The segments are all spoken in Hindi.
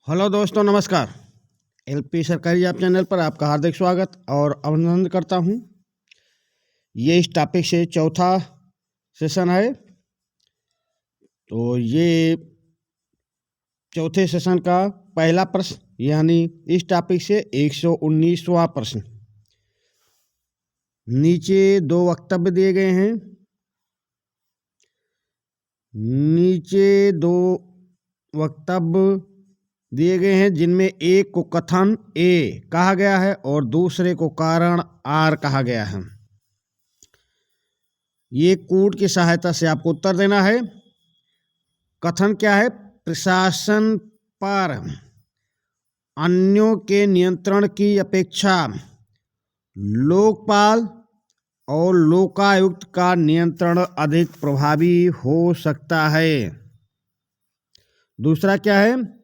हेलो दोस्तों, नमस्कार। एलपी सरकारी जॉब चैनल पर आपका हार्दिक स्वागत और अभिनंदन करता हूं। ये इस टॉपिक से चौथा सेशन है। तो ये चौथे सेशन का पहला प्रश्न, यानी इस टॉपिक से 119वां प्रश्न। नीचे दो वक्तव्य दिए गए हैं। नीचे दो वक्तव्य दिए गए हैं जिनमें एक को कथन ए कहा गया है और दूसरे को कारण आर कहा गया है। ये कोड की सहायता से आपको उत्तर देना है। कथन क्या है? प्रशासन पर अन्यों के नियंत्रण की अपेक्षा लोकपाल और लोकायुक्त का नियंत्रण अधिक प्रभावी हो सकता है। दूसरा क्या है?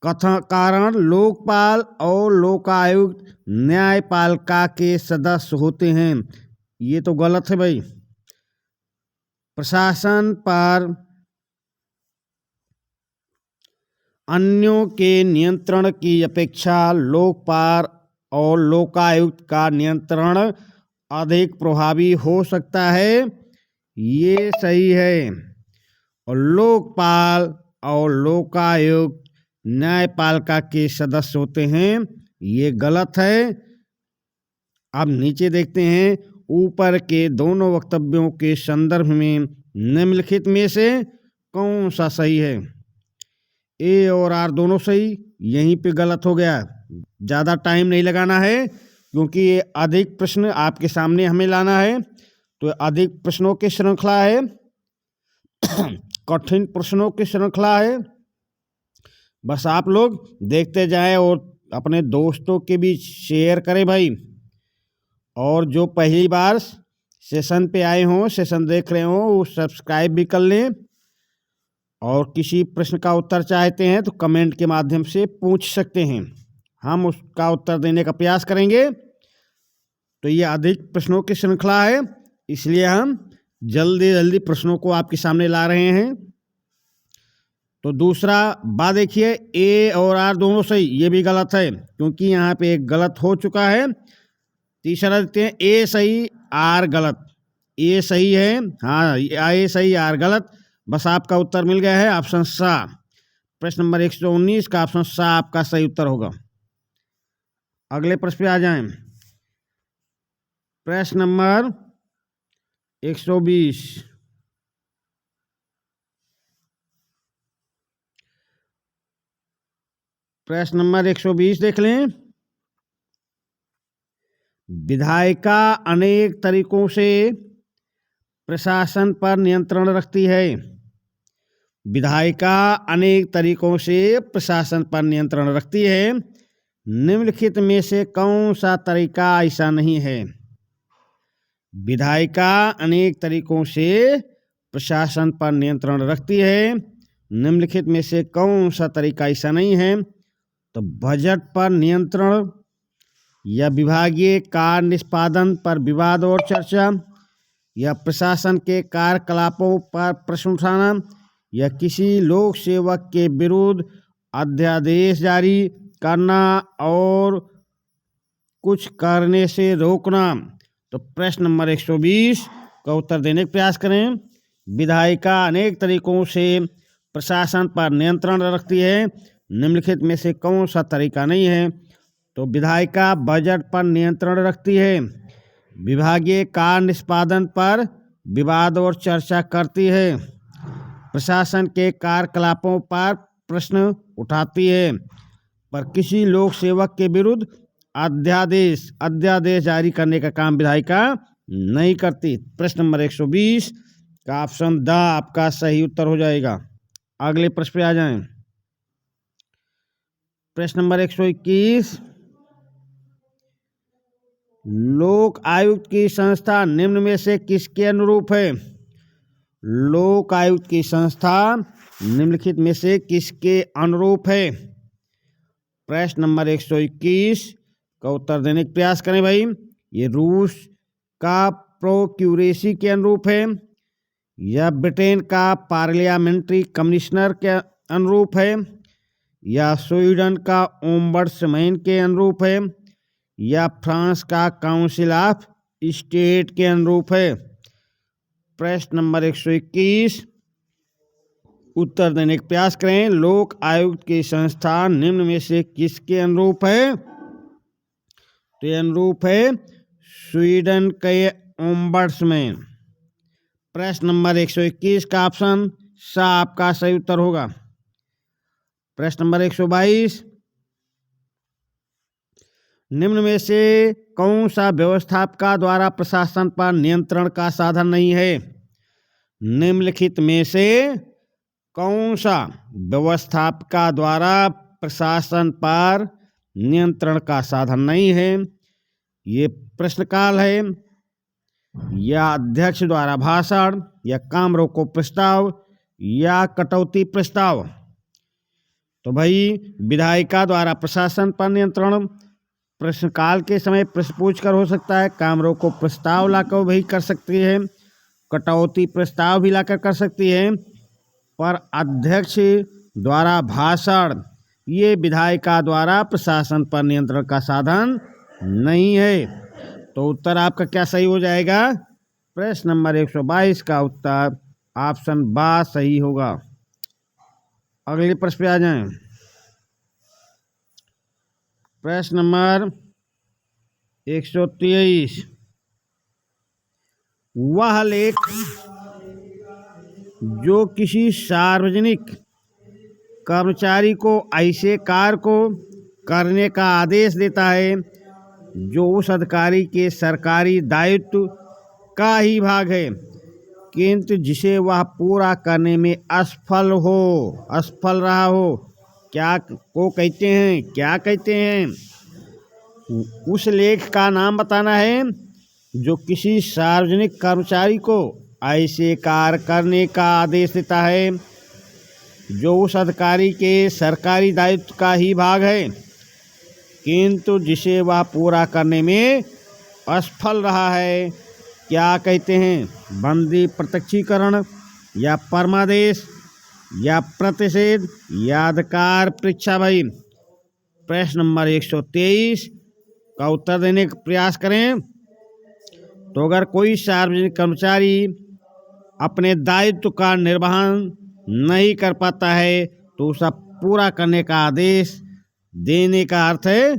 कथन कारण लोकपाल और लोकायुक्त न्यायपालिका के सदस्य होते हैं। ये तो गलत है भाई। प्रशासन पर अन्यों के नियंत्रण की अपेक्षा लोकपाल और लोकायुक्त का नियंत्रण अधिक प्रभावी हो सकता है। ये सही है। और लोकपाल और लोकायुक्त न्यायपालिका के सदस्य होते हैं। ये गलत है। अब नीचे देखते हैं, ऊपर के दोनों वक्तव्यों के संदर्भ में निम्नलिखित में से कौन सा सही है? ए और आर दोनों सही। यहीं पे गलत हो गया। ज़्यादा टाइम नहीं लगाना है क्योंकि ये अधिक प्रश्न आपके सामने हमें लाना है। तो अधिक प्रश्नों की श्रृंखला है, कठिन प्रश्नों की श्रृंखला है। बस आप लोग देखते जाएं और अपने दोस्तों के बीच शेयर करें भाई। और जो पहली बार सेशन पे आए हों, सेशन देख रहे हों, वो सब्सक्राइब भी कर लें। और किसी प्रश्न का उत्तर चाहते हैं तो कमेंट के माध्यम से पूछ सकते हैं, हम उसका उत्तर देने का प्रयास करेंगे। तो ये अधिक प्रश्नों की श्रृंखला है, इसलिए हम जल्दी जल्दी प्रश्नों को आपके सामने ला रहे हैं। तो दूसरा बात देखिए, ए और आर दोनों सही। ये भी गलत है क्योंकि यहाँ पे एक गलत हो चुका है। तीसरा देखते हैं, ए सही आर गलत। ए सही है, हाँ ए सही आर गलत। बस आपका उत्तर मिल गया है ऑप्शन सा। प्रश्न नंबर 119 का ऑप्शन सा आपका सही उत्तर होगा। अगले प्रश्न पे आ जाएं। प्रश्न नंबर 120। प्रश्न नंबर 120 देख लें। विधायिका अनेक तरीकों से प्रशासन पर नियंत्रण रखती है। विधायिका अनेक तरीकों से प्रशासन पर नियंत्रण रखती है। निम्नलिखित में से कौन सा तरीका ऐसा नहीं है? विधायिका अनेक तरीकों से प्रशासन पर नियंत्रण रखती है। निम्नलिखित में से कौन सा तरीका ऐसा नहीं है? तो बजट पर नियंत्रण, या विभागीय कार्य निष्पादन पर विवाद और चर्चा, या प्रशासन के कार्यकलापों पर प्रश्न उठाना, या किसी लोक सेवक के विरुद्ध अध्यादेश जारी करना और कुछ करने से रोकना। तो प्रश्न नंबर 120 का उत्तर देने का प्रयास करें। विधायिका अनेक तरीकों से प्रशासन पर नियंत्रण रखती है। निम्नलिखित में से कौन सा तरीका नहीं है? तो विधायिका बजट पर नियंत्रण रखती है, विभागीय कार्य निष्पादन पर विवाद और चर्चा करती है, प्रशासन के कार्यकलापों पर प्रश्न उठाती है, पर किसी लोक सेवक के विरुद्ध अध्यादेश जारी करने का काम विधायिका नहीं करती। प्रश्न नंबर 120 का ऑप्शन द आपका सही उत्तर हो जाएगा। अगले प्रश्न पे आ जाएं। प्रश्न नंबर 121। लोक आयुक्त की संस्था निम्न में से किसके अनुरूप है? लोक आयुक्त की संस्था निम्नलिखित में से किसके अनुरूप है? प्रश्न नंबर 121 का उत्तर देने का प्रयास करें भाई। ये रूस का प्रोक्यूरेसी के अनुरूप है, या ब्रिटेन का पार्लियामेंट्री कमिश्नर के अनुरूप है, या स्वीडन का ओम्बड्समैन के अनुरूप है, या फ्रांस का काउंसिल ऑफ स्टेट के अनुरूप है। प्रश्न नंबर 121 उत्तर देने का प्रयास करें। लोक आयुक्त की संस्था निम्न में से किसके अनुरूप है? तो ये अनुरूप है स्वीडन के ओम्बड्समैन। प्रश्न नंबर 121 का ऑप्शन सा आपका सही उत्तर होगा। प्रश्न नंबर 122 निम्न में से कौन सा व्यवस्थापका द्वारा प्रशासन पर नियंत्रण का साधन नहीं है? निम्नलिखित में से कौन सा व्यवस्थापका द्वारा प्रशासन पर नियंत्रण का साधन नहीं है? ये प्रश्नकाल है, या अध्यक्ष द्वारा भाषण, या काम रोको प्रस्ताव, या कटौती प्रस्ताव। तो भाई विधायिका द्वारा प्रशासन पर नियंत्रण प्रश्नकाल के समय प्रश्न पूछकर हो सकता है, काम रोको प्रस्ताव लाकर भी कर सकती है, कटौती प्रस्ताव भी लाकर कर सकती है, पर अध्यक्ष द्वारा भाषण ये विधायिका द्वारा प्रशासन पर नियंत्रण का साधन नहीं है। तो उत्तर आपका क्या सही हो जाएगा? प्रश्न नंबर 122 का उत्तर ऑप्शन बा सही होगा। अगले प्रश्न पे आ जाएं। प्रश्न नंबर 123 वह लेख जो किसी सार्वजनिक कर्मचारी को ऐसे कार्य को करने का आदेश देता है जो उस अधिकारी के सरकारी दायित्व का ही भाग है, किंतु जिसे वह पूरा करने में असफल रहा हो, क्या को कहते हैं? क्या कहते हैं? उस लेख का नाम बताना है जो किसी सार्वजनिक कर्मचारी को ऐसे कार्य करने का आदेश देता है जो उस अधिकारी के सरकारी दायित्व का ही भाग है, किंतु जिसे वह पूरा करने में असफल रहा है। क्या कहते हैं? बंदी प्रत्यक्षीकरण, या परमादेश, या प्रतिषेध, या अधिकार परीक्षा। भाई प्रश्न नंबर 123 का उत्तर देने का प्रयास करें। तो अगर कोई सार्वजनिक कर्मचारी अपने दायित्व का निर्वहन नहीं कर पाता है तो उसे पूरा करने का आदेश देने का अर्थ है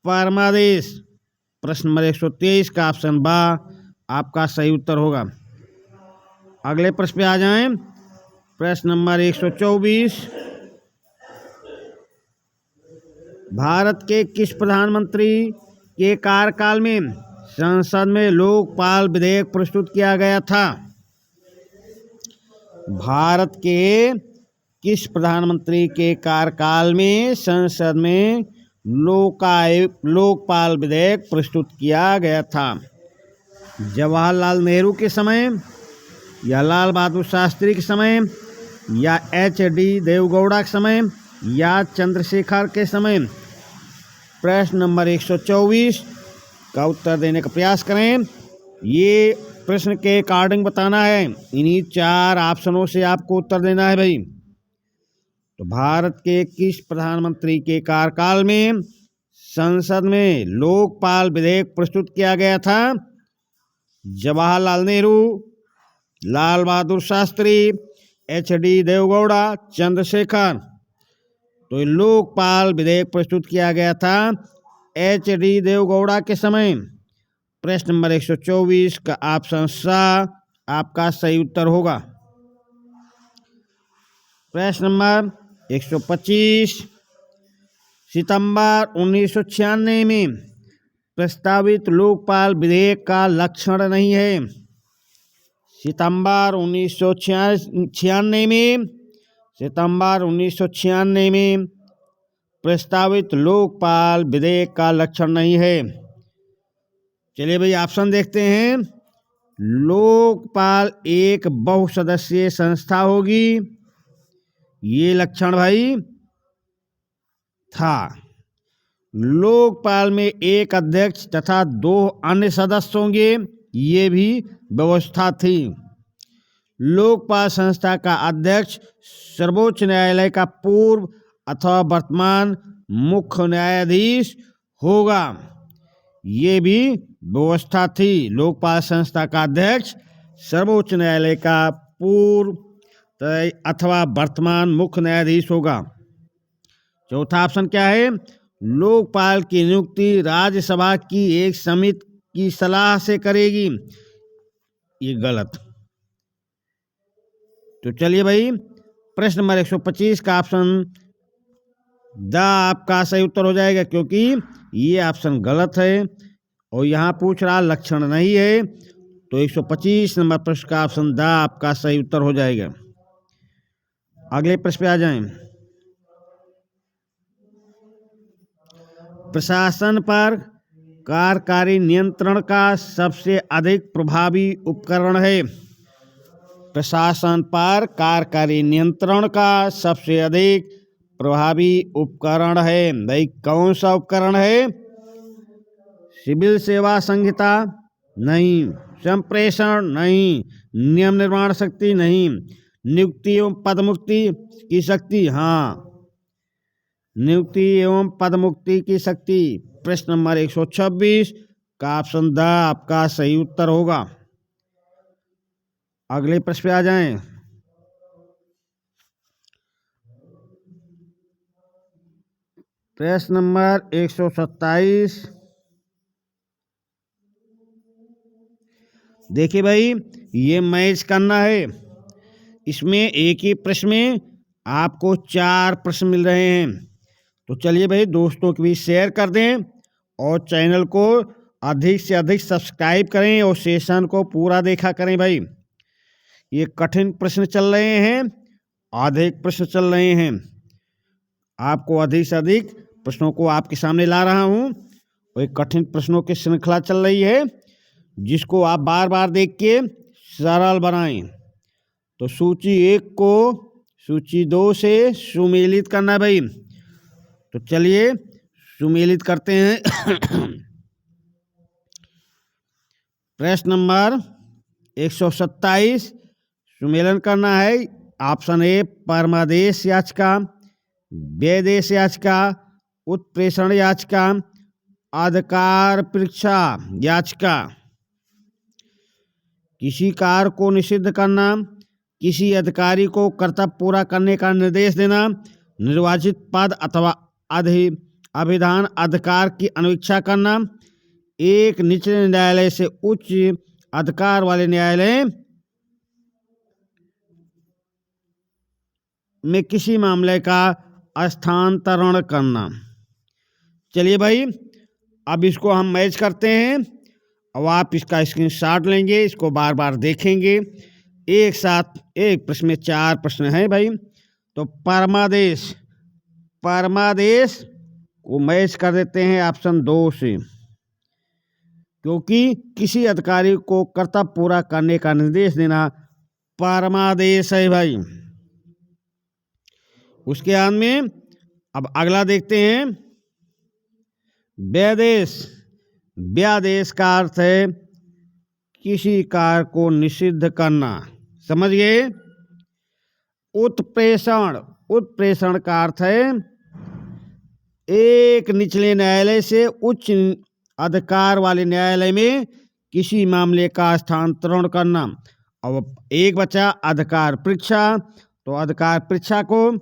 परमादेश। प्रश्न नंबर 123 का ऑप्शन बा आपका सही उत्तर होगा। अगले प्रश्न पे आ जाएं। प्रश्न नंबर 124 भारत के किस प्रधानमंत्री के कार्यकाल में संसद में लोकपाल विधेयक प्रस्तुत किया गया था? भारत के किस प्रधानमंत्री के कार्यकाल में संसद में लोकपाल विधेयक प्रस्तुत किया गया था? जवाहरलाल नेहरू के समय, या लाल बहादुर शास्त्री के समय, या HD देवगौड़ा के समय, या चंद्रशेखर के समय? प्रश्न नंबर 124 का उत्तर देने का प्रयास करें। ये प्रश्न के अकॉर्डिंग बताना है, इन्हीं 4 ऑप्शनों से आपको उत्तर देना है भाई। तो भारत के किस प्रधानमंत्री के कार्यकाल में संसद में लोकपाल विधेयक प्रस्तुत किया गया था? जवाहरलाल नेहरू, लाल बहादुर शास्त्री, HD देवगौड़ा, चंद्रशेखर। तो लोकपाल विधेयक प्रस्तुत किया गया था HD देवगौड़ा के समय। प्रश्न नंबर 124 का ऑप्शन सा आपका सही उत्तर होगा। प्रश्न नंबर 125 सितंबर 1996 में प्रस्तावित लोकपाल विधेयक का लक्षण नहीं है। सितंबर 1996 में प्रस्तावित लोकपाल विधेयक का लक्षण नहीं है। चलिए भाई ऑप्शन देखते हैं। लोकपाल एक बहुसदस्यीय संस्था होगी, ये लक्षण भाई था। लोकपाल में एक अध्यक्ष तथा 2 अन्य सदस्य होंगे, ये भी व्यवस्था थी। लोकपाल संस्था का अध्यक्ष सर्वोच्च न्यायालय का पूर्व अथवा वर्तमान मुख्य न्यायाधीश होगा। ये भी व्यवस्था थी। लोकपाल संस्था का अध्यक्ष सर्वोच्च न्यायालय का पूर्व अथवा वर्तमान मुख्य न्यायाधीश होगा। चौथा ऑप्शन क्या है? लोकपाल की नियुक्ति राज्यसभा की एक समिति की सलाह से करेगी। ये गलत। तो चलिए भाई, प्रश्न नंबर 125 का ऑप्शन द आपका सही उत्तर हो जाएगा, क्योंकि ये ऑप्शन गलत है और यहाँ पूछ रहा लक्षण नहीं है। तो 125 नंबर प्रश्न का ऑप्शन द आपका सही उत्तर हो जाएगा। अगले प्रश्न पे आ जाएं। प्रशासन पर कार्यकारी नियंत्रण का सबसे अधिक प्रभावी उपकरण है। प्रशासन पर कार्यकारी नियंत्रण का सबसे अधिक प्रभावी उपकरण है। भाई कौन सा उपकरण है? सिविल सेवा संहिता नहीं, संप्रेषण नहीं, नियम निर्माण शक्ति नहीं, नियुक्ति एवं पदमुक्ति की शक्ति, हाँ, नियुक्ति एवं पदमुक्ति की शक्ति। प्रश्न नंबर 126 का ऑप्शन द आपका सही उत्तर होगा। अगले प्रश्न पे आ जाएं। प्रश्न नंबर 127। देखिए भाई, ये मैच करना है। इसमें एक ही प्रश्न में आपको 4 प्रश्न मिल रहे हैं। तो चलिए भाई, दोस्तों के बीच शेयर कर दें और चैनल को अधिक से अधिक सब्सक्राइब करें और सेशन को पूरा देखा करें। भाई ये कठिन प्रश्न चल रहे हैं, अधिक प्रश्न चल रहे हैं। आपको अधिक से अधिक प्रश्नों को आपके सामने ला रहा हूं और एक कठिन प्रश्नों की श्रृंखला चल रही है, जिसको आप बार बार देख के सरल बनाएं। तो सूची 1 को सूची 2 से सुमेलित करना भाई। तो चलिए सुमेलित करते हैं। प्रश्न नंबर 127 सुमेलन करना है। ऑप्शन ए परमादेश याचिका, व्यदेश याचिका, उत्प्रेषण याचिका, अधिकार परीक्षा याचिका। किसी कार्य को निषिद्ध करना, किसी अधिकारी को कर्तव्य पूरा करने का निर्देश देना, निर्वाचित पद अथवा अभिधान अधिकार की अनुवीक्षा करना, एक निचले न्यायालय से उच्च अधिकार वाले न्यायालय में किसी मामले का स्थानांतरण करना। चलिए भाई, अब इसको हम मैच करते हैं। अब आप इसका स्क्रीनशॉट लेंगे, इसको बार बार देखेंगे। एक साथ एक प्रश्न में 4 प्रश्न हैं भाई। तो परमादेश को मैच कर देते हैं ऑप्शन 2 से, क्योंकि किसी अधिकारी को कर्तव्य पूरा करने का निर्देश देना परमादेश है भाई। उसके बाद में अब अगला देखते हैं, व्यादेश का अर्थ है किसी कार्य को निषिद्ध करना, समझ गए। उत्प्रेषण का अर्थ है एक निचले न्यायालय से उच्च अधिकार वाले न्यायालय में किसी मामले का स्थानांतरण करना। अब एक बचा अधिकार परीक्षा। तो अधिकार परीक्षा को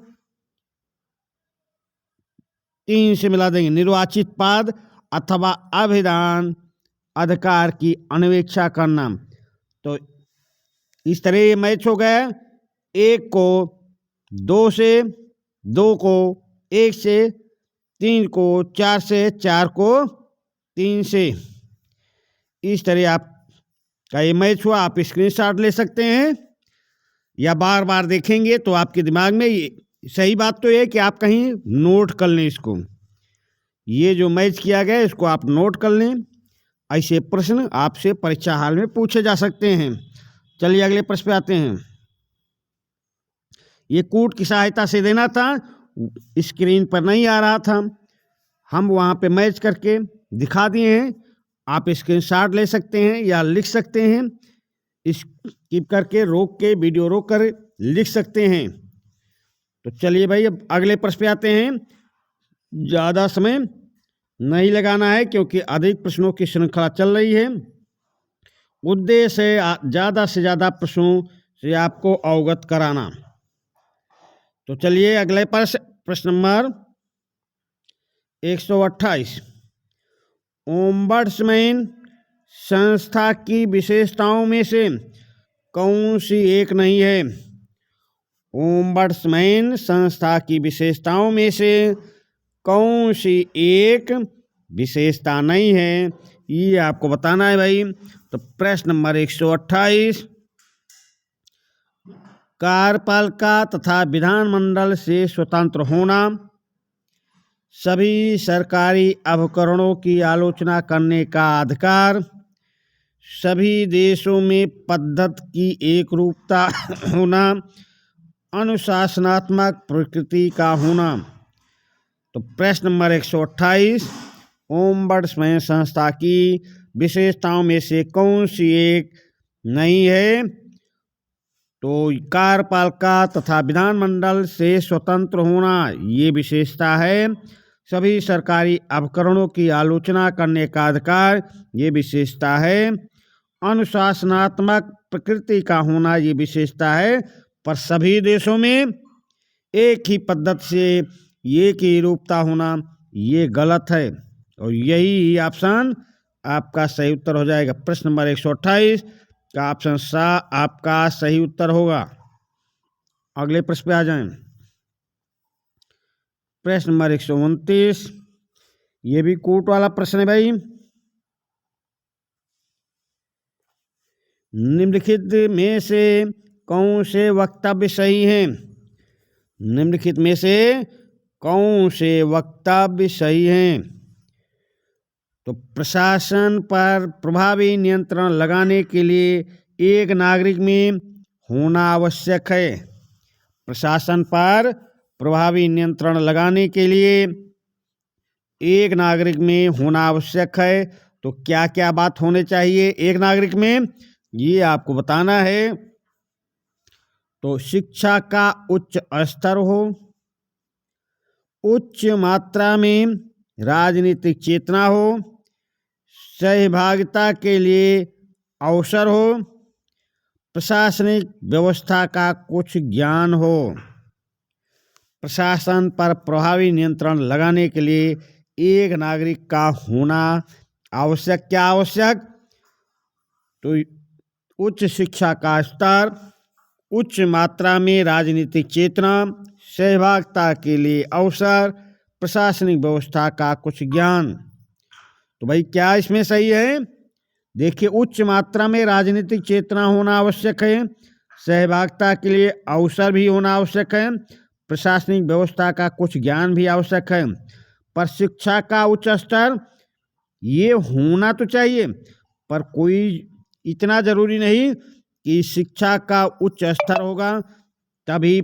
3 से मिला देंगे, निर्वाचित पद अथवा अभिधान अधिकार की अनुवीक्षा करना। तो इस तरह ये मैच हो गया। 1 को 2 से, 2 को 1 से, 3 को 4 से, 4 को 3 से। इस तरह आपका ये मैच हुआ। आप स्क्रीनशॉट ले सकते हैं या बार बार देखेंगे तो आपके दिमाग में ये सही बात तो ये कि आप कहीं नोट कर लें इसको। ये जो मैच किया गया इसको आप नोट कर लें। ऐसे प्रश्न आपसे परीक्षा हाल में पूछे जा सकते हैं। चलिए अगले प्रश्न पे आते हैं। ये कूट की सहायता से देना था, स्क्रीन पर नहीं आ रहा था, हम वहाँ पे मैच करके दिखा दिए हैं। आप स्क्रीनशॉट ले सकते हैं या लिख सकते हैं, स्किप करके रोक के वीडियो रोक कर लिख सकते हैं। तो चलिए भाई अब अगले प्रश्न पे आते हैं। ज़्यादा समय नहीं लगाना है क्योंकि अधिक प्रश्नों की श्रृंखला चल रही है। उद्देश्य है ज़्यादा से ज़्यादा प्रश्नों से आपको अवगत कराना। तो चलिए अगले प्रश्न नंबर 128। ओम्बड्समैन संस्था की विशेषताओं में से कौन सी एक नहीं है? ओम्बड्समैन संस्था की विशेषताओं में से कौन सी एक विशेषता नहीं है, ये आपको बताना है भाई। तो प्रश्न नंबर 128। कार्यपालिका तथा विधानमंडल से स्वतंत्र होना, सभी सरकारी उपकरणों की आलोचना करने का अधिकार, सभी देशों में पद्धति की एकरूपता होना, अनुशासनात्मक प्रकृति का होना। तो प्रश्न नंबर 128। ओम्बड्समैन संस्था की विशेषताओं में से कौन सी एक नहीं है? तो कार्यपालिका तथा विधानमंडल से स्वतंत्र होना ये विशेषता है। सभी सरकारी उपकरणों की आलोचना करने का अधिकार ये विशेषता है। अनुशासनात्मक प्रकृति का होना ये विशेषता है। पर सभी देशों में एक ही पद्धति से एक ही रूपता होना ये गलत है, और यही ऑप्शन आपका सही उत्तर हो जाएगा। प्रश्न नंबर 128 का ऑप्शन सा आपका सही उत्तर होगा। अगले प्रश्न पे आ जाएं। प्रश्न नंबर 129, ये भी कोर्ट वाला प्रश्न है भाई। निम्नलिखित में से कौन से वक्तव्य सही हैं? निम्नलिखित में से कौन से वक्तव्य सही हैं? तो प्रशासन पर प्रभावी नियंत्रण लगाने के लिए एक नागरिक में होना आवश्यक है। प्रशासन पर प्रभावी नियंत्रण लगाने के लिए एक नागरिक में होना आवश्यक है। तो क्या क्या बात होने चाहिए एक नागरिक में, ये आपको बताना है। तो शिक्षा का उच्च स्तर हो, उच्च मात्रा में राजनीतिक चेतना हो, सहभागिता के लिए अवसर हो, प्रशासनिक व्यवस्था का कुछ ज्ञान हो। प्रशासन पर प्रभावी नियंत्रण लगाने के लिए एक नागरिक का होना आवश्यक। क्या आवश्यक? तो उच्च शिक्षा का स्तर, उच्च मात्रा में राजनीतिक चेतना, सहभागिता के लिए अवसर, प्रशासनिक व्यवस्था का कुछ ज्ञान। तो भाई क्या इसमें सही है? देखिए, उच्च मात्रा में राजनीतिक चेतना होना आवश्यक है, सहभागिता के लिए अवसर भी होना आवश्यक है, प्रशासनिक व्यवस्था का कुछ ज्ञान भी आवश्यक है। पर शिक्षा का उच्च स्तर ये होना तो चाहिए, पर कोई इतना जरूरी नहीं कि शिक्षा का उच्च स्तर होगा तभी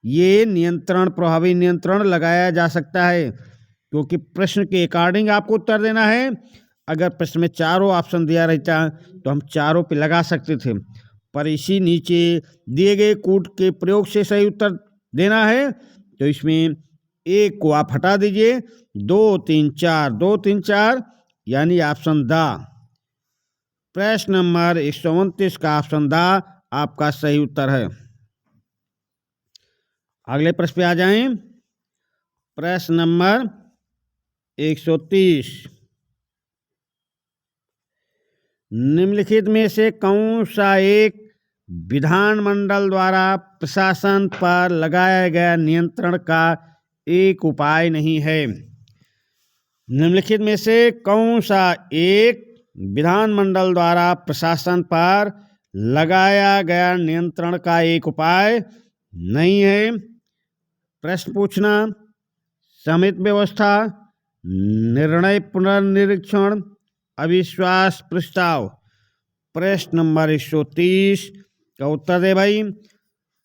ये नियंत्रण, प्रभावी नियंत्रण लगाया जा सकता है, क्योंकि प्रश्न के अकॉर्डिंग आपको उत्तर देना है। अगर प्रश्न में चारों ऑप्शन दिया रहता तो हम चारों पे लगा सकते थे, पर इसी नीचे दिए गए कूट के प्रयोग से सही उत्तर देना है। तो इसमें एक को आप हटा दीजिए, 2 3 4, 2 3 4 यानी ऑप्शन द। प्रश्न नंबर 129 का ऑप्शन द आपका सही उत्तर है। अगले प्रश्न पे आ जाएं। प्रश्न नंबर 130। निम्नलिखित में से कौन सा एक विधानमंडल द्वारा प्रशासन पर लगाया गया नियंत्रण का एक उपाय नहीं है? निम्नलिखित में से कौन सा एक विधानमंडल द्वारा प्रशासन पर लगाया गया नियंत्रण का एक उपाय नहीं है? प्रश्न पूछना, समिति व्यवस्था, निर्णय पुनर्निरीक्षण, अविश्वास प्रस्ताव। प्रश्न नंबर 130 का उत्तर दे भाई।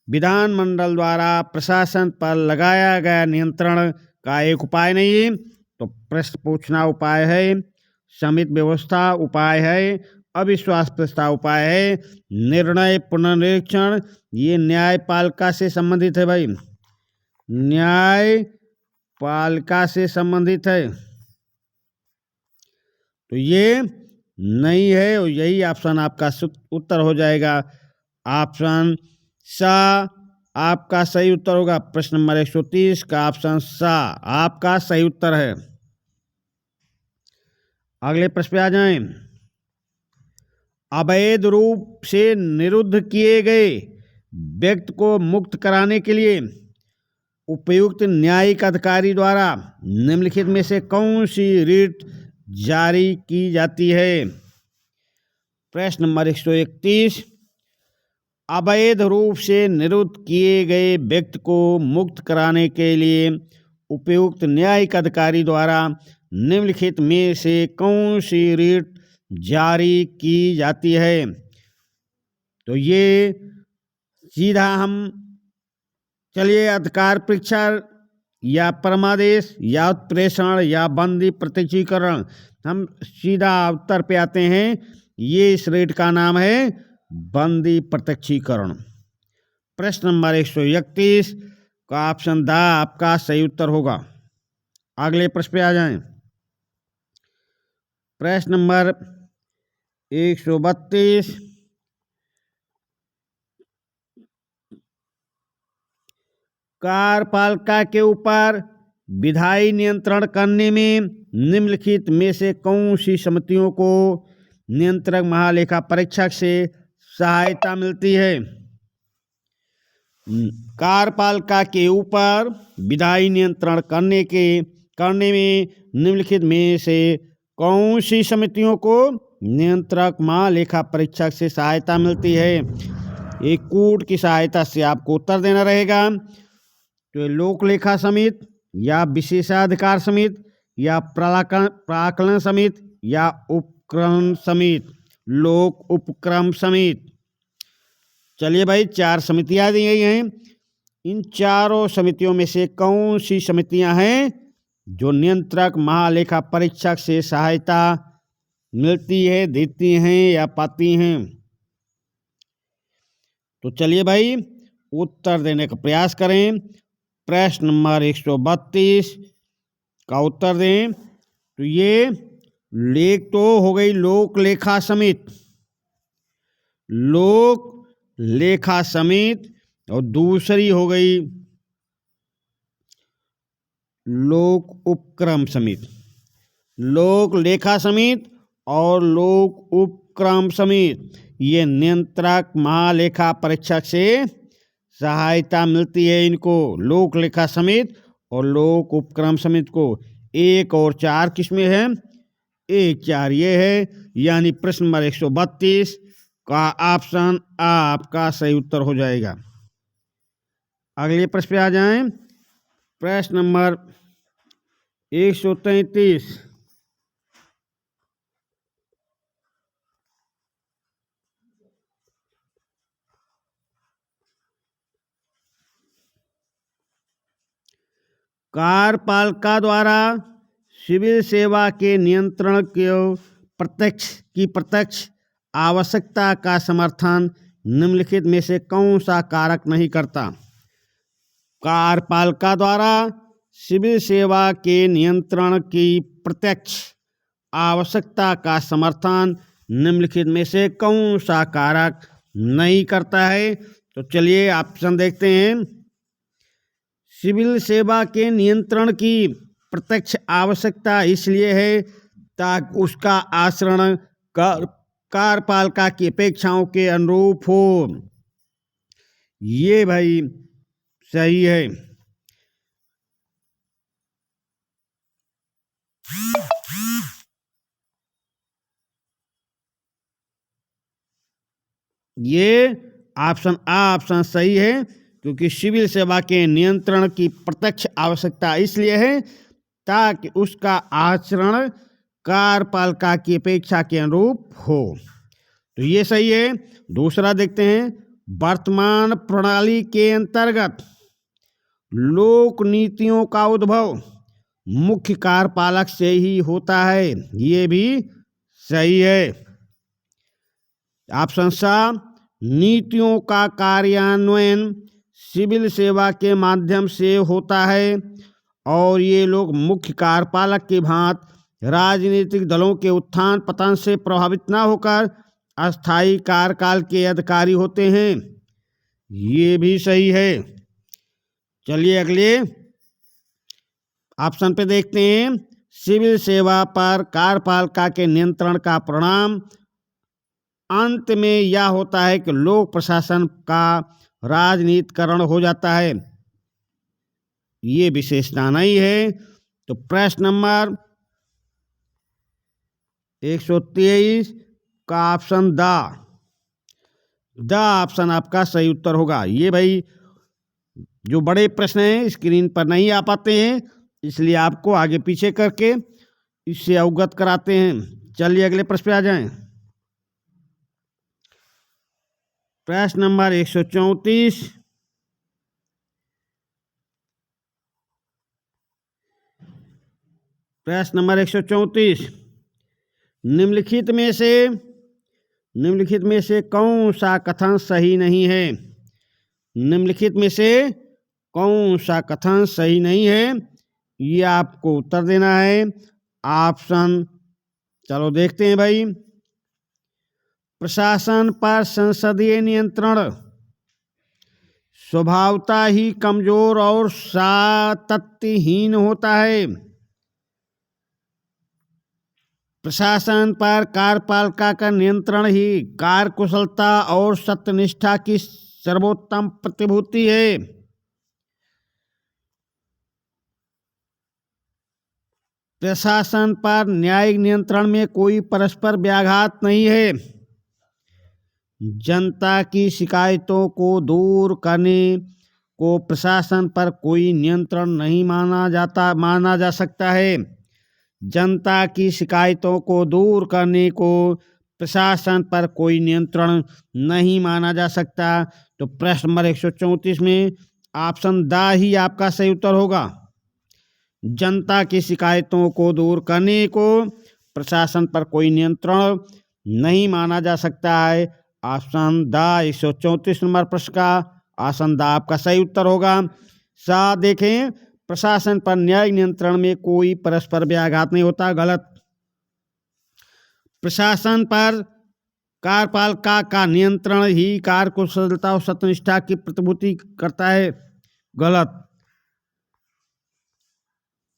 विधानमंडल द्वारा प्रशासन पर लगाया गया नियंत्रण का एक उपाय नहीं है, तो प्रश्न पूछना उपाय है, समिति व्यवस्था उपाय है, अविश्वास प्रस्ताव उपाय है, निर्णय पुनर्निरीक्षण ये न्यायपालिका से संबंधित है भाई। न्यायपालिका से संबंधित है। तो ये नहीं है और यही ऑप्शन आपका उत्तर हो जाएगा। ऑप्शन सा आपका सही उत्तर होगा। प्रश्न नंबर 130 का ऑप्शन सा आपका सही उत्तर है। अगले प्रश्न पे आ जाएं। अवैध रूप से निरुद्ध किए गए व्यक्ति को मुक्त कराने के लिए उपयुक्त न्यायिक अधिकारी द्वारा निम्नलिखित में से कौन सी रिट जारी की जाती है? प्रश्न नंबर 131 अवैध रूप से निरुद्ध किए गए व्यक्ति को मुक्त कराने के लिए उपयुक्त न्यायिक अधिकारी द्वारा निम्नलिखित में से कौन सी रिट जारी की जाती है? तो ये सीधा हम चलिए अधिकार परीक्षा या परमादेश या उत्प्रेषण या बंदी प्रत्यक्षीकरण, हम सीधा उत्तर पे आते हैं। ये इस रेट का नाम है बंदी प्रत्यक्षीकरण। प्रश्न नंबर 131 का ऑप्शन द आपका सही उत्तर होगा। अगले प्रश्न पे आ जाएं। प्रश्न नंबर 132 कार्यपालिका के ऊपर विधायी नियंत्रण करने में निम्नलिखित में से कौन सी समितियों को नियंत्रक महालेखा परीक्षक से सहायता मिलती है? कार्यपालिका के ऊपर विधायी नियंत्रण करने में निम्नलिखित में से कौन सी समितियों को नियंत्रक महालेखा परीक्षक से सहायता मिलती है? एक कूट की सहायता से आपको उत्तर देना रहेगा। तो लोक लेखा समिति या विशेषाधिकार समिति या प्राकलन समिति या उपक्रम समिति, लोक उपक्रम समिति। चलिए भाई, 4 समितियां दी गई हैं। इन चारों समितियों में से कौन सी समितियां हैं जो नियंत्रक महालेखा परीक्षक से सहायता मिलती है, देती हैं या पाती हैं? तो चलिए भाई उत्तर देने का प्रयास करें। प्रश्न नंबर 132 का उत्तर दें। तो ये लेख तो हो गई लोक लेखा समिति, लोक लेखा समिति, और दूसरी हो गई लोक उपक्रम समिति। लोक लेखा समिति और लोक उपक्रम समिति ये नियंत्रक महालेखा परीक्षक से सहायता मिलती है इनको, लोक लेखा समिति और लोक उपक्रम समिति को। 1 और 4 किसमें है? 1, 4 ये है। यानी प्रश्न नंबर 132 का ऑप्शन आ आपका सही उत्तर हो जाएगा। अगले प्रश्न पे आ जाएं। प्रश्न नंबर 133 कार्यपालिका द्वारा सिविल सेवा के नियंत्रण के प्रत्यक्ष आवश्यकता का समर्थन निम्नलिखित में से कौन सा कारक नहीं करता? कार्यपालिका द्वारा सिविल सेवा के नियंत्रण की प्रत्यक्ष आवश्यकता का समर्थन निम्नलिखित में से कौन सा कारक नहीं करता है? तो चलिए ऑप्शन देखते हैं। सिविल सेवा के नियंत्रण की प्रत्यक्ष आवश्यकता इसलिए है ताकि उसका आचरण कार्यपालिका की अपेक्षाओं के अनुरूप हो। ये भाई सही है। ये ऑप्शन आ ऑप्शन सही है, क्योंकि सिविल सेवा के नियंत्रण की प्रत्यक्ष आवश्यकता इसलिए है ताकि उसका आचरण कार्यपालिका की अपेक्षा के अनुरूप हो। तो ये सही है। दूसरा देखते हैं। वर्तमान प्रणाली के अंतर्गत लोक नीतियों का उद्भव मुख्य कार्यपालक से ही होता है। ये भी सही है। ऑप्शन सा नीतियों का कार्यान्वयन सिविल सेवा के माध्यम से होता है और ये लोग मुख्य कार्यपालक की भांति राजनीतिक दलों के उत्थान पतन से प्रभावित न होकर अस्थायी कार्यकाल के अधिकारी होते हैं। ये भी सही है। चलिए अगले ऑप्शन पे देखते हैं। सिविल सेवा पर कार्यपालिका के नियंत्रण का परिणाम अंत में यह होता है कि लोक प्रशासन का राजनीतिकरण हो जाता है। ये विशेषता नहीं है। तो प्रश्न नंबर 123 का ऑप्शन द ऑप्शन आपका सही उत्तर होगा। ये भाई जो बड़े प्रश्न हैं स्क्रीन पर नहीं आ पाते हैं, इसलिए आपको आगे पीछे करके इससे अवगत कराते हैं। चलिए अगले प्रश्न पे आ जाएं। प्रश्न नंबर 134। प्रश्न नंबर 134। निम्नलिखित में से कौन सा कथन सही नहीं है? निम्नलिखित में से कौन सा कथन सही नहीं है, ये आपको उत्तर देना है। ऑप्शन चलो देखते हैं भाई। प्रशासन पर संसदीय नियंत्रण स्वभावतः ही कमजोर और सातत्यहीन होता है। प्रशासन पर कार्यपालिका का नियंत्रण ही कार्यकुशलता और सत्यनिष्ठा की सर्वोत्तम प्रतिभूति है। प्रशासन पर न्यायिक नियंत्रण में कोई परस्पर व्याघात नहीं है। जनता की शिकायतों को दूर करने को प्रशासन पर कोई नियंत्रण नहीं माना जा सकता है। जनता की शिकायतों को दूर करने को प्रशासन पर कोई नियंत्रण नहीं माना जा सकता। तो प्रश्न नंबर 134 में ऑप्शन द ही आपका सही उत्तर होगा। जनता की शिकायतों को दूर करने को प्रशासन पर कोई नियंत्रण नहीं माना जा सकता है। ऑप्शन द 134 नंबर प्रश्न का ऑप्शन द आपका सही उत्तर होगा। साथ देखें, प्रशासन पर न्यायिक नियंत्रण में कोई परस्पर व्याघात नहीं होता, गलत। प्रशासन पर कार्यपालिका का नियंत्रण ही कार्यकुशलता और सत्यनिष्ठा की प्रतिभूति करता है, गलत।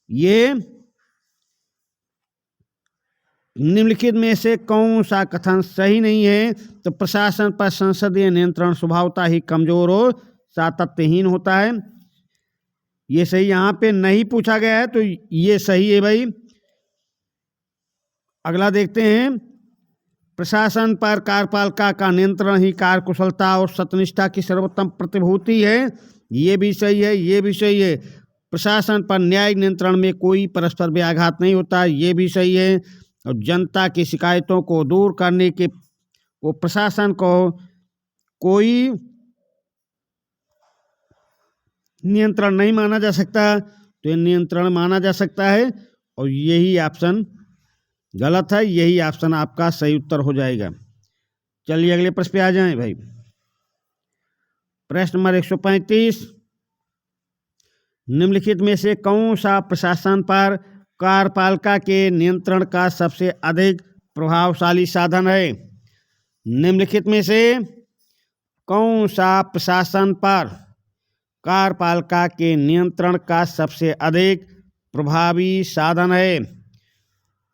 ये निम्नलिखित में से कौन सा कथन सही नहीं है? तो प्रशासन पर संसदीय नियंत्रण स्वभावतः ही कमजोर और सातत्यहीन होता है। ये सही यहाँ पे नहीं पूछा गया है, तो ये सही है भाई। अगला देखते हैं। प्रशासन पर कार्यपालिका का नियंत्रण ही कार्यकुशलता और सत्यनिष्ठा की सर्वोत्तम प्रतिभूति है। ये भी सही है, ये भी सही है। प्रशासन पर न्यायिक नियंत्रण में कोई परस्पर व्याघात नहीं होता, ये भी सही है। और जनता की शिकायतों को दूर करने के वो प्रशासन को कोई नियंत्रण नहीं माना जा सकता, तो ये नियंत्रण माना जा सकता है। और यही ऑप्शन गलत है, यही ऑप्शन आपका सही उत्तर हो जाएगा। चलिए अगले प्रश्न पे आ जाएं भाई। प्रश्न नंबर 135। निम्नलिखित में से कौन सा प्रशासन पर कार्यपालिका के नियंत्रण का सबसे अधिक प्रभावशाली साधन है? निम्नलिखित में से कौन सा प्रशासन पर कार्यपालिका के नियंत्रण का सबसे अधिक प्रभावी साधन है?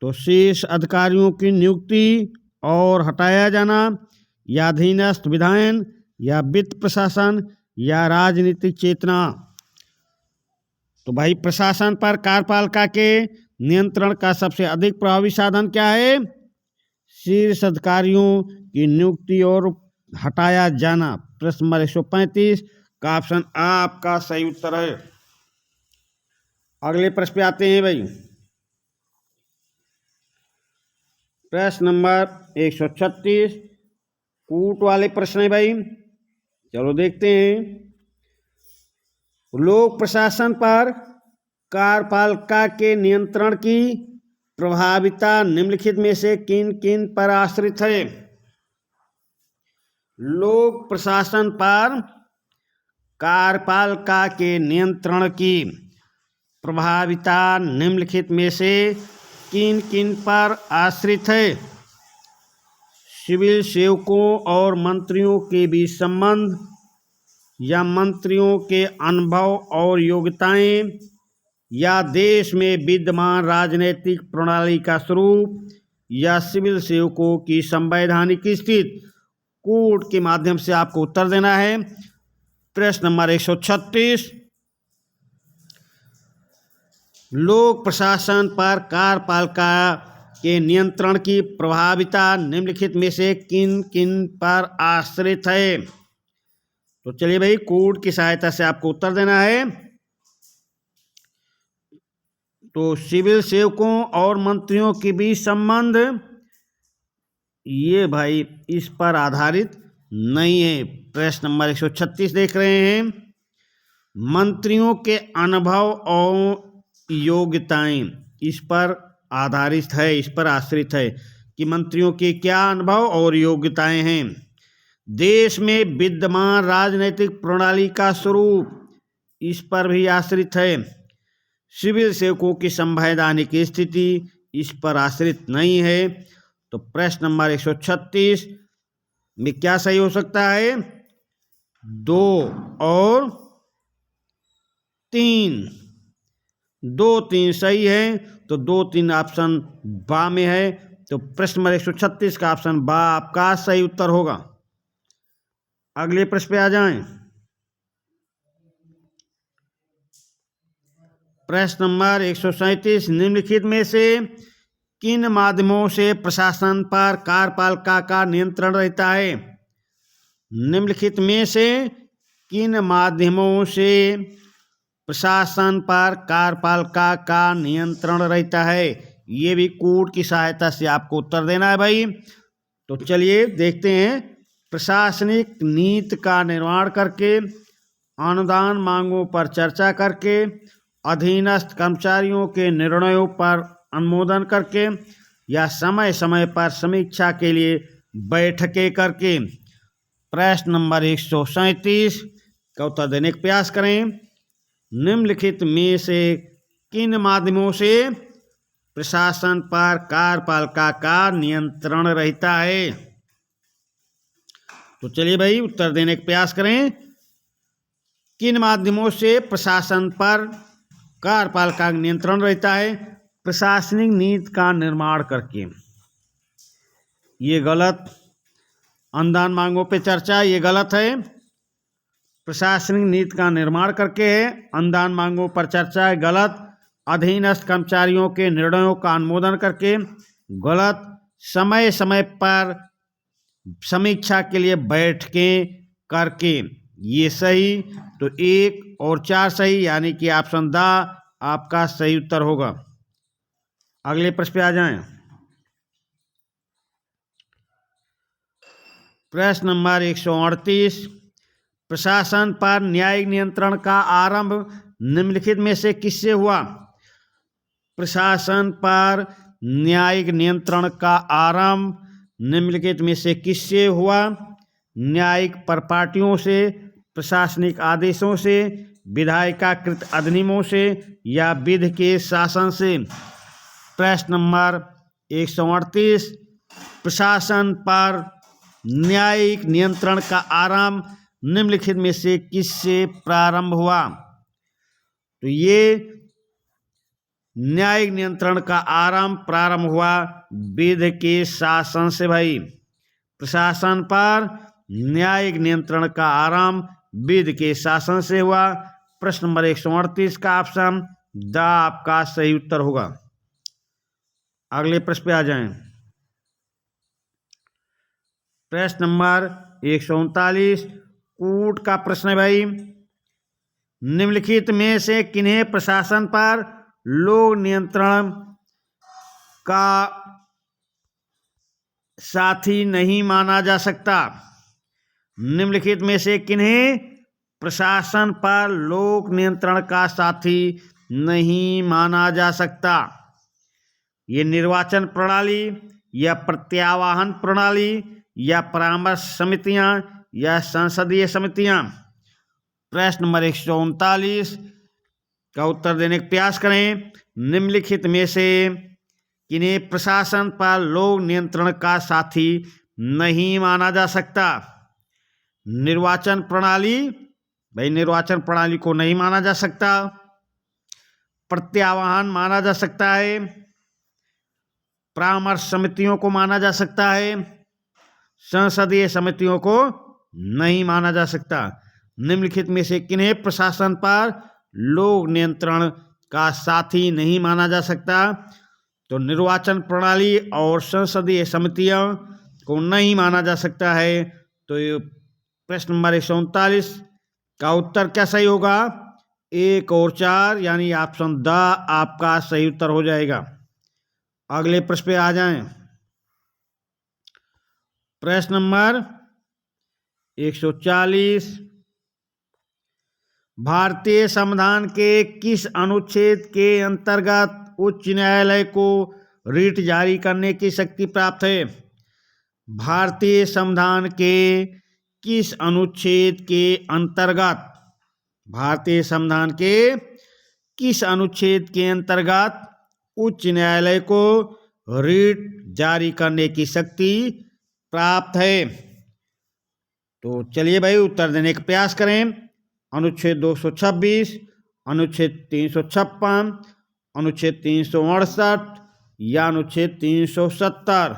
तो शीर्ष अधिकारियों की नियुक्ति और हटाया जाना, या अधीनस्थ विधायन, या वित्त प्रशासन, या राजनीतिक चेतना। तो भाई प्रशासन पर कार्यपालिका के नियंत्रण का सबसे अधिक प्रभावी साधन क्या है? शीर्ष अधिकारियों की नियुक्ति और हटाया जाना। प्रश्न नंबर 135 का ऑप्शन आपका सही उत्तर है। अगले प्रश्न पे आते हैं भाई। प्रश्न नंबर 136 कूट वाले प्रश्न है भाई। चलो देखते हैं। लोक प्रशासन पर कार्यपालिका के नियंत्रण की प्रभाविता निम्नलिखित में से किन किन पर आश्रित है? लोक प्रशासन पर कार्यपालिका के नियंत्रण की प्रभाविता निम्नलिखित में से किन किन पर आश्रित है? सिविल सेवकों और मंत्रियों के बीच संबंध, या मंत्रियों के अनुभव और योग्यताएं, या देश में विद्यमान राजनीतिक प्रणाली का स्वरूप, या सिविल सेवकों की संवैधानिक स्थिति। कोड के माध्यम से आपको उत्तर देना है। प्रश्न नंबर 136, लोक प्रशासन पर कार्यपालिका के नियंत्रण की प्रभाविता निम्नलिखित में से किन किन पर आश्रित है? तो चलिए भाई, कोड की सहायता से आपको उत्तर देना है। तो सिविल सेवकों और मंत्रियों के बीच संबंध, ये भाई इस पर आधारित नहीं है। प्रश्न नंबर 136 देख रहे हैं। मंत्रियों के अनुभव और योग्यताएं, इस पर आधारित है, इस पर आश्रित है कि मंत्रियों के क्या अनुभव और योग्यताएं हैं। देश में विद्यमान राजनीतिक प्रणाली का स्वरूप, इस पर भी आश्रित है। सिविल सेवकों की संवैधानिक स्थिति, इस पर आश्रित नहीं है। तो प्रश्न नंबर 136 में क्या सही हो सकता है? 2 और 3। 2, 3 सही है, तो 2, 3 ऑप्शन बा में है। तो प्रश्न नंबर 136 का ऑप्शन बा आपका सही उत्तर होगा। अगले प्रश्न पे आ जाएं। प्रश्न नंबर 137, निम्नलिखित में से किन माध्यमों से प्रशासन पर कार्यपालिका का नियंत्रण रहता है? निम्नलिखित में से किन माध्यमों से प्रशासन पर कार्यपालिका का नियंत्रण रहता है? ये भी कोड की सहायता से आपको उत्तर देना है भाई। तो चलिए देखते हैं। प्रशासनिक नीति का निर्माण करके, अनुदान मांगों पर चर्चा करके, अधीनस्थ कर्मचारियों के निर्णयों पर अनुमोदन करके, या समय समय पर समीक्षा के लिए बैठकें करके। प्रश्न नंबर 137 का उत्तर देने का प्रयास करें। निम्नलिखित में से किन माध्यमों से प्रशासन पर कार्यपालिका का नियंत्रण रहता है? तो चलिए भाई, उत्तर देने का प्रयास करें। किन माध्यमों से प्रशासन पर कार्यपालिका का नियंत्रण रहता है? प्रशासनिक नीति का निर्माण करके, ये गलत। अनुदान मांगों पे चर्चा, ये गलत है। प्रशासनिक नीति का निर्माण करके है। अनुदान मांगों पर चर्चा है, गलत। अधीनस्थ कर्मचारियों के निर्णयों का अनुमोदन करके, गलत। समय समय पर समीक्षा के लिए बैठकें करके, ये सही। तो 1 और 4 सही, यानी कि ऑप्शन द आपका सही उत्तर होगा। अगले प्रश्न पे आ जाएं। प्रश्न नंबर 138, प्रशासन पर न्यायिक नियंत्रण का आरंभ निम्नलिखित में से किससे हुआ? प्रशासन पर न्यायिक नियंत्रण का आरंभ निम्नलिखित में से किससे हुआ? न्यायिक परपाटियों से, प्रशासनिक आदेशों से, विधायिकाकृत अधिनियमों से, या विधि के शासन से। प्रश्न नंबर 138, प्रशासन पर न्यायिक नियंत्रण का आरंभ निम्नलिखित में से किससे प्रारंभ हुआ? तो ये न्यायिक नियंत्रण का प्रारंभ हुआ विधि के शासन से भाई। प्रशासन पर न्यायिक नियंत्रण का आरंभ विधि के शासन से हुआ। प्रश्न नंबर 138 का ऑप्शन द आपका सही उत्तर होगा। अगले प्रश्न पे आ जाएं। प्रश्न नंबर 139 कूट का प्रश्न है भाई। निम्नलिखित में से किन्हें प्रशासन पर लोक नियंत्रण का साथी नहीं माना जा सकता? निम्नलिखित में से किन्हें प्रशासन पर लोक नियंत्रण का साथी नहीं माना जा सकता? ये निर्वाचन प्रणाली, या प्रत्यावाहन प्रणाली, या परामर्श समितियां, या संसदीय समितियां। प्रश्न नंबर 139 का उत्तर देने का प्रयास करें। निम्नलिखित में से किन्हें प्रशासन पर लोक नियंत्रण का साथी नहीं माना जा सकता? निर्वाचन प्रणाली, भाई निर्वाचन प्रणाली को नहीं माना जा सकता। प्रत्यावाहन माना जा सकता है। परामर्श समितियों को माना जा सकता है। संसदीय समितियों को नहीं माना जा सकता। निम्नलिखित में से किन्हें प्रशासन पर लोक नियंत्रण का साथी नहीं माना जा सकता? तो निर्वाचन प्रणाली और संसदीय समितियों को नहीं माना जा सकता है। तो ये प्रश्न नंबर 139 का उत्तर क्या सही होगा? 1 और 4 यानी ऑप्शन द आपका सही उत्तर हो जाएगा। अगले प्रश्न पे आ जाएं। प्रश्न नंबर 140 भारतीय संविधान के किस अनुच्छेद के अंतर्गत उच्च न्यायालय को रिट जारी करने की शक्ति प्राप्त है? भारतीय संविधान के किस अनुच्छेद के अंतर्गत, भारतीय संविधान के किस अनुच्छेद के अंतर्गत उच्च न्यायालय को रिट जारी करने की शक्ति प्राप्त है? तो चलिए भाई उत्तर देने का प्रयास करें। अनुच्छेद 226, अनुच्छेद 356, अनुच्छेद 368 या अनुच्छेद 370।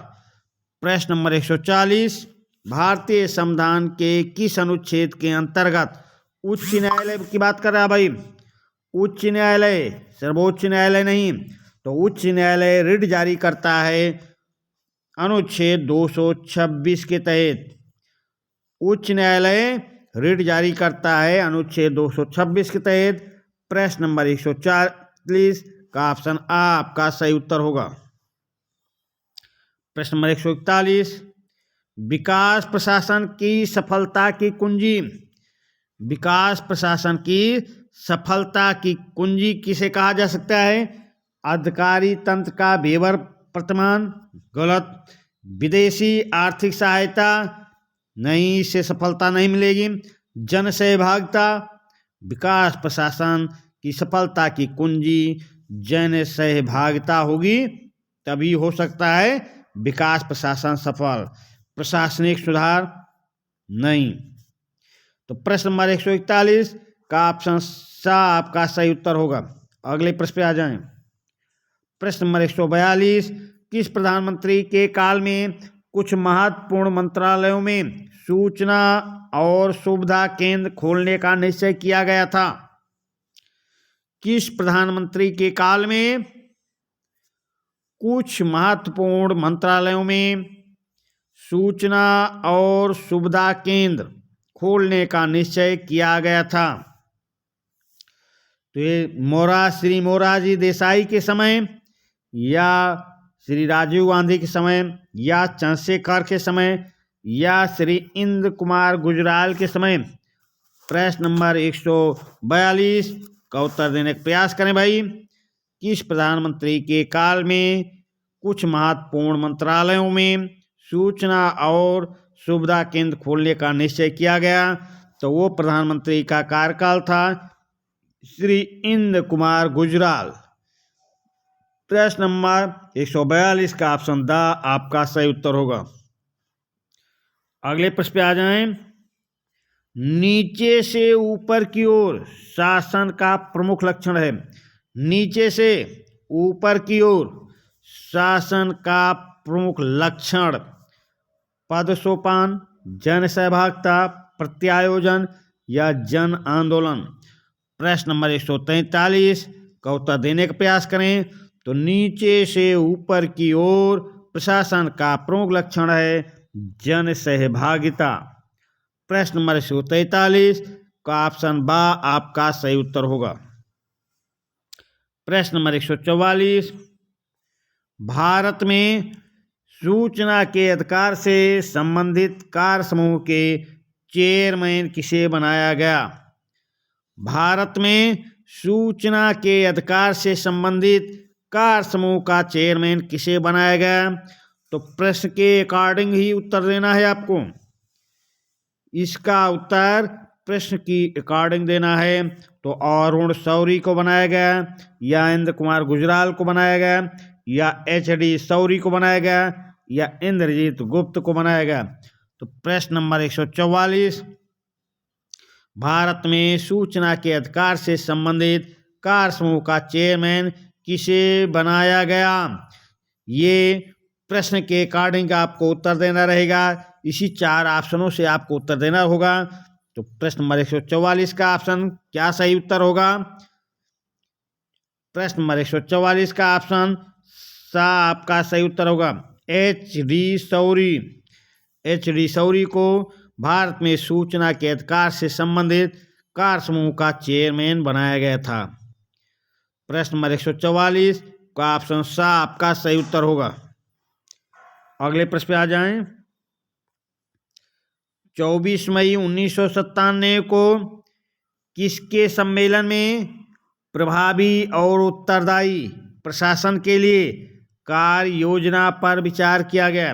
प्रश्न नंबर 140 भारतीय संविधान के किस अनुच्छेद के अंतर्गत, उच्च न्यायालय की बात कर रहा है भाई, उच्च न्यायालय, सर्वोच्च न्यायालय नहीं, तो उच्च न्यायालय रिट जारी करता है अनुच्छेद 226 के तहत। उच्च न्यायालय रिट जारी करता है अनुच्छेद 226 के तहत। प्रश्न नंबर 140 का ऑप्शन आ आपका सही उत्तर होगा। प्रश्न नंबर 141 विकास प्रशासन की सफलता की कुंजी, विकास प्रशासन की सफलता की कुंजी किसे कहा जा सकता है? अधिकारी तंत्र का बेवर प्रतिमान, गलत। विदेशी आर्थिक सहायता, नहीं, इससे सफलता नहीं मिलेगी। जन सहभागिता, विकास प्रशासन की सफलता की कुंजी जन सहभागिता होगी, तभी हो सकता है विकास प्रशासन सफल। प्रशासनिक सुधार नहीं। तो प्रश्न नंबर 141 का ऑप्शन सा आपका सही उत्तर होगा। अगले प्रश्न पे आ जाएं। प्रश्न नंबर 142 किस प्रधानमंत्री के काल में कुछ महत्वपूर्ण मंत्रालयों में सूचना और सुविधा केंद्र खोलने का निश्चय किया गया था? किस प्रधानमंत्री के काल में कुछ महत्वपूर्ण मंत्रालयों में सूचना और सुविधा केंद्र खोलने का निश्चय किया गया था? तो ये श्री मोरारजी देसाई के समय, या श्री राजीव गांधी के समय, या चंद्रशेखर के समय, या श्री इंद्र कुमार गुजराल के समय? प्रश्न नंबर 142 का उत्तर देने का प्रयास करें भाई। किस प्रधानमंत्री के काल में कुछ महत्वपूर्ण मंत्रालयों में सूचना और सुविधा केंद्र खोलने का निश्चय किया गया? तो वो प्रधानमंत्री का कार्यकाल था श्री इंद्र कुमार गुजराल। प्रश्न नंबर 142 का ऑप्शन द आपका सही उत्तर होगा। अगले प्रश्न पे आ जाएं। नीचे से ऊपर की ओर शासन का प्रमुख लक्षण है। नीचे से ऊपर की ओर शासन का प्रमुख लक्षण, पद सोपान, जन सहभागिता, प्रत्यायोजन या जन आंदोलन? प्रश्न नंबर 143 का उत्तर देने का प्रयास करें। तो नीचे से ऊपर की ओर प्रशासन का प्रमुख लक्षण है जन सहभागिता। प्रश्न नंबर 143 का ऑप्शन बा आपका सही उत्तर होगा। प्रश्न नंबर 144 भारत में सूचना के अधिकार से संबंधित कार्य समूह के चेयरमैन किसे बनाया गया? भारत में सूचना के अधिकार से संबंधित कार्य समूह का चेयरमैन किसे बनाया गया? तो प्रश्न के अकॉर्डिंग ही उत्तर देना है आपको। इसका उत्तर प्रश्न की अकॉर्डिंग देना है तो अरुण शौरी को बनाया गया, या इंद्र कुमार गुजराल को बनाया गया, या HD शौरी को बनाया गया, या इंद्रजीत गुप्त को बनाया गया। तो प्रश्न नंबर 144, भारत में सूचना के अधिकार से संबंधित कार्य समूह का चेयरमैन किसे बनाया गया? ये प्रश्न के अकॉर्डिंग आपको उत्तर देना रहेगा। इसी 4 ऑप्शनों से आपको उत्तर देना होगा। तो प्रश्न नंबर 144 का ऑप्शन क्या सही उत्तर होगा? प्रश्न नंबर 144 का ऑप्शन सा आपका सही उत्तर होगा, HD शौरी। HD शौरी को भारत में सूचना के अधिकार से संबंधित कार्य समूह का चेयरमैन बनाया गया था। प्रश्न नंबर 144 का ऑप्शन सा आपका सही उत्तर होगा। अगले प्रश्न पे आ जाएं। 24 मई 1997 को किसके सम्मेलन में प्रभावी और उत्तरदायी प्रशासन के लिए कार्य योजना पर विचार किया गया?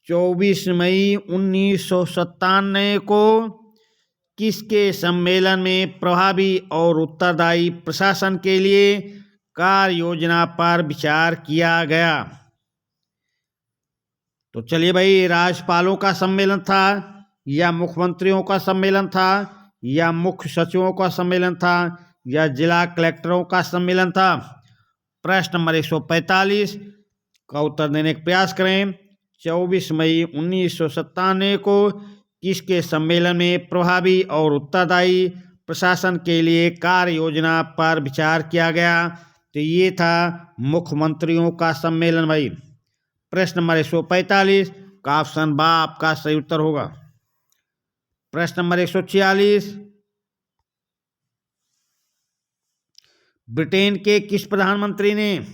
24 मई 1997 को किसके सम्मेलन में प्रभावी और उत्तरदायी प्रशासन के लिए कार्य योजना पर विचार किया गया? तो चलिए भाई, राज्यपालों का सम्मेलन था, या मुख्यमंत्रियों का सम्मेलन था, या मुख्य सचिवों का सम्मेलन था, या जिला कलेक्टरों का सम्मेलन था? प्रश्न नंबर 145 का उत्तर देने का प्रयास करें। 24 मई 1997 को किसके सम्मेलन में प्रभावी और उत्तरदायी प्रशासन के लिए कार्य योजना पर विचार किया गया? तो ये था मुख्यमंत्रियों का सम्मेलन भाई। प्रश्न नंबर 145 का ऑप्शन बा आपका सही उत्तर होगा। प्रश्न नंबर 146, ब्रिटेन के किस प्रधानमंत्री ने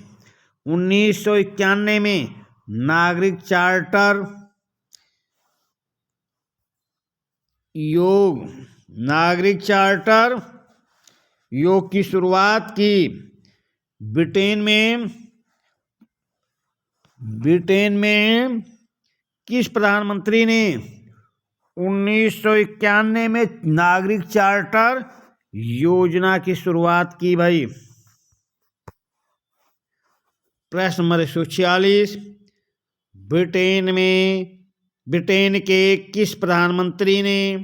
1991 में नागरिक चार्टर योग की शुरुआत की? ब्रिटेन में किस प्रधानमंत्री ने 1991 में नागरिक चार्टर योजना की शुरुआत की भाई? प्रश्न नंबर 146, ब्रिटेन के किस प्रधानमंत्री ने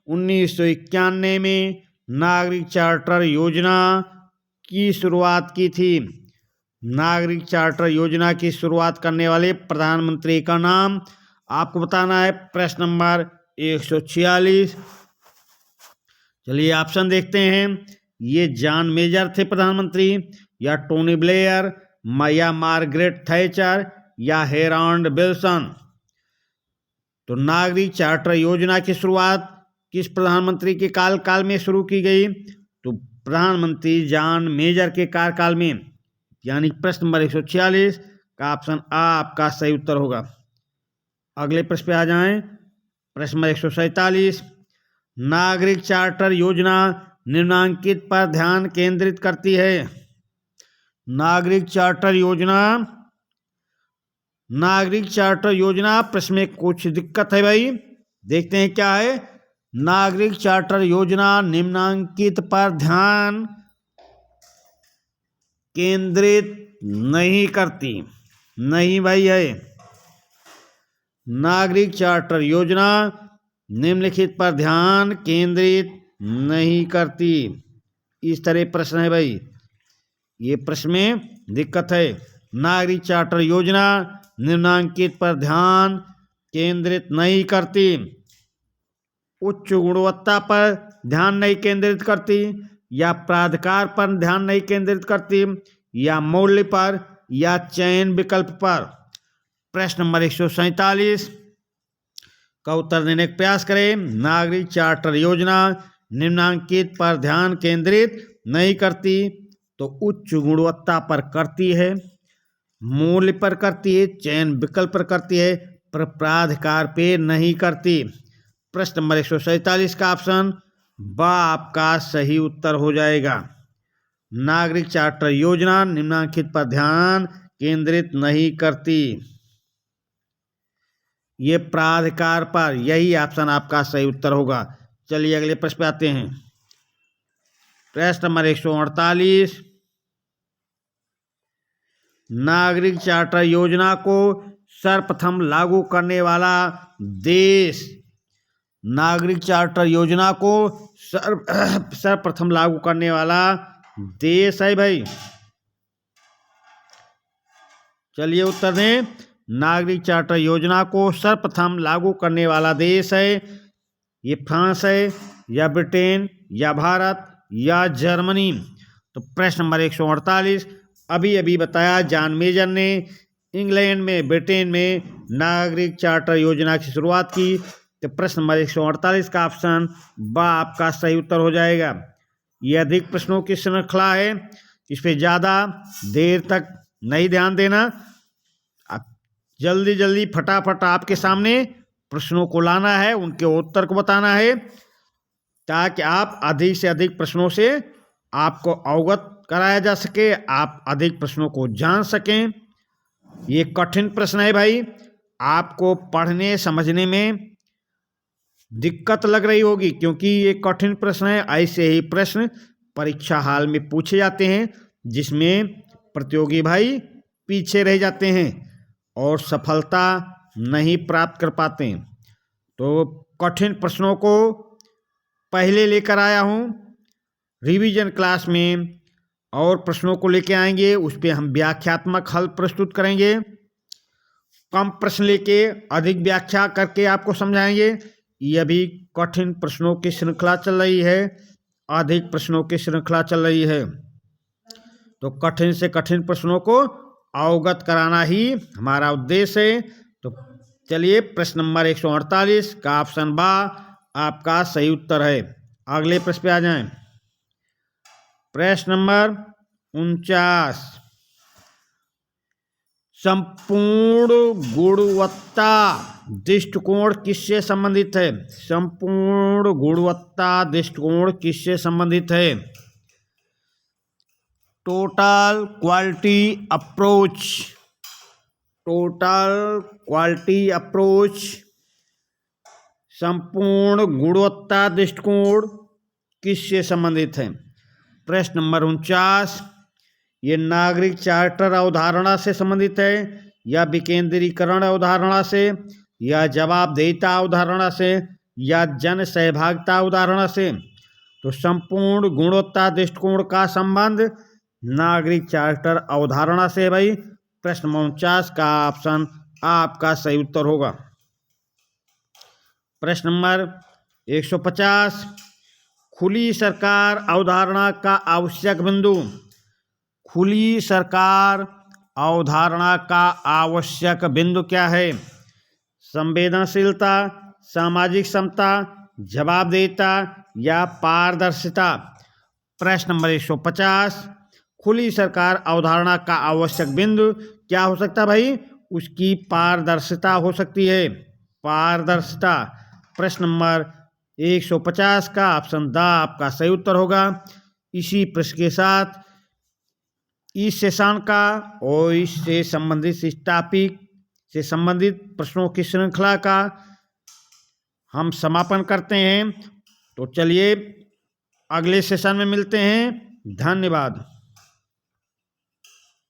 1991 में नागरिक चार्टर योजना की शुरुआत की थी? नागरिक चार्टर योजना की शुरुआत करने वाले प्रधानमंत्री का नाम आपको बताना है। प्रश्न नंबर 146, चलिए ऑप्शन देखते हैं। ये जॉन मेजर थे प्रधानमंत्री, या टोनी ब्लेयर, या मार्गरेट थैचर, या हेराल्ड विल्सन? तो नागरिक चार्टर योजना की शुरुआत किस प्रधानमंत्री के कार्यकाल में शुरू की गई? तो प्रधानमंत्री जॉन मेजर के कार्यकाल में, यानी प्रश्न नंबर 146 का ऑप्शन आ आपका सही उत्तर होगा। अगले प्रश्न पे आ जाएं। प्रश्न नंबर 147, नागरिक चार्टर योजना निम्नांकित पर ध्यान केंद्रित करती है? नागरिक चार्टर योजना प्रश्न में कुछ दिक्कत है भाई, देखते हैं क्या है। नागरिक चार्टर योजना निम्नांकित पर ध्यान केंद्रित नहीं करती। नहीं भाई है, नागरिक चार्टर योजना निम्नलिखित पर ध्यान केंद्रित नहीं करती। इस तरह प्रश्न है भाई, ये प्रश्न में दिक्कत है। नागरिक चार्टर योजना निम्नांकित पर ध्यान केंद्रित नहीं करती। उच्च गुणवत्ता पर ध्यान नहीं केंद्रित करती, या प्राधिकार पर ध्यान नहीं केंद्रित करती, या मूल्य पर, या चयन विकल्प पर? प्रश्न नंबर 147 का उत्तर देने का प्रयास करें। नागरिक चार्टर योजना निम्नांकित पर ध्यान केंद्रित नहीं करती, तो उच्च गुणवत्ता पर करती है, मूल्य पर करती है, चयन विकल्प पर करती है, पर प्राधिकार पे नहीं करती। प्रश्न नंबर 147 का ऑप्शन बा आपका सही उत्तर हो जाएगा। नागरिक चार्टर योजना निम्नांकित पर ध्यान केंद्रित नहीं करती। ये प्राधिकार पर, यही ऑप्शन आपका सही उत्तर होगा। चलिए अगले प्रश्न पे आते हैं। प्रश्न नंबर 148, नागरिक चार्टर योजना को सर्वप्रथम लागू करने वाला देश। नागरिक चार्टर योजना को सर्वप्रथम लागू करने वाला देश है भाई। चलिए उत्तर दें। नागरिक चार्टर योजना को सर्वप्रथम लागू करने वाला देश है, ये फ्रांस है या ब्रिटेन या भारत या जर्मनी। तो प्रश्न नंबर 148, अभी अभी बताया जॉन मेजर ने इंग्लैंड में, ब्रिटेन में नागरिक चार्टर योजना की शुरुआत की। तो प्रश्न नंबर 148 का ऑप्शन बा आपका सही उत्तर हो जाएगा। ये अधिक प्रश्नों की श्रृंखला है, इस पर ज़्यादा देर तक नहीं ध्यान देना। आप जल्दी जल्दी फटाफट आपके सामने प्रश्नों को लाना है, उनके उत्तर को बताना है, ताकि आप अधिक से अधिक प्रश्नों से आपको अवगत कराया जा सके, आप अधिक प्रश्नों को जान सकें। ये कठिन प्रश्न है भाई, आपको पढ़ने समझने में दिक्कत लग रही होगी, क्योंकि ये कठिन प्रश्न है। ऐसे ही प्रश्न परीक्षा हाल में पूछे जाते हैं, जिसमें प्रतियोगी भाई पीछे रह जाते हैं और सफलता नहीं प्राप्त कर पाते हैं। तो कठिन प्रश्नों को पहले लेकर आया हूँ रिवीजन क्लास में, और प्रश्नों को लेके आएंगे, उस पर हम व्याख्यात्मक हल प्रस्तुत करेंगे। कम प्रश्न लेके अधिक व्याख्या करके आपको समझाएंगे। ये अभी कठिन प्रश्नों की श्रृंखला चल रही है, अधिक प्रश्नों की श्रृंखला चल रही है। तो कठिन से कठिन प्रश्नों को अवगत कराना ही हमारा उद्देश्य है। तो चलिए प्रश्न नंबर 148 का ऑप्शन बा आपका सही उत्तर है। अगले प्रश्न पे आ जाएं। प्रश्न नंबर 49, संपूर्ण गुणवत्ता दृष्टिकोण किससे संबंधित है? संपूर्ण गुणवत्ता दृष्टिकोण किससे संबंधित है? Total quality approach. Total quality approach संपूर्ण गुणवत्ता दृष्टिकोण किससे संबंधित है? प्रश्न नंबर 49, ये नागरिक चार्टर अवधारणा से संबंधित है, या विकेंद्रीकरण अवधारणा से, या जवाबदेहिता अवधारणा से, या जन सहभागिता अवधारणा से? तो संपूर्ण गुणवत्ता दृष्टिकोण का संबंध नागरिक चार्टर अवधारणा से भाई। प्रश्न 49 का ऑप्शन आपका सही उत्तर होगा। प्रश्न नंबर 150, खुली सरकार अवधारणा का आवश्यक बिंदु। खुली सरकार अवधारणा का आवश्यक बिंदु क्या है? संवेदनशीलता, सामाजिक समता, जवाबदेहिता या पारदर्शिता? प्रश्न नंबर 150, खुली सरकार अवधारणा का आवश्यक बिंदु क्या हो सकता है भाई? उसकी पारदर्शिता हो सकती है, पारदर्शिता। प्रश्न नंबर 150 का ऑप्शन द आपका सही उत्तर होगा। इसी प्रश्न के साथ इस सेशन का और इससे संबंधित, इस टॉपिक से संबंधित प्रश्नों की श्रृंखला का हम समापन करते हैं। तो चलिए अगले सेशन में मिलते हैं। धन्यवाद।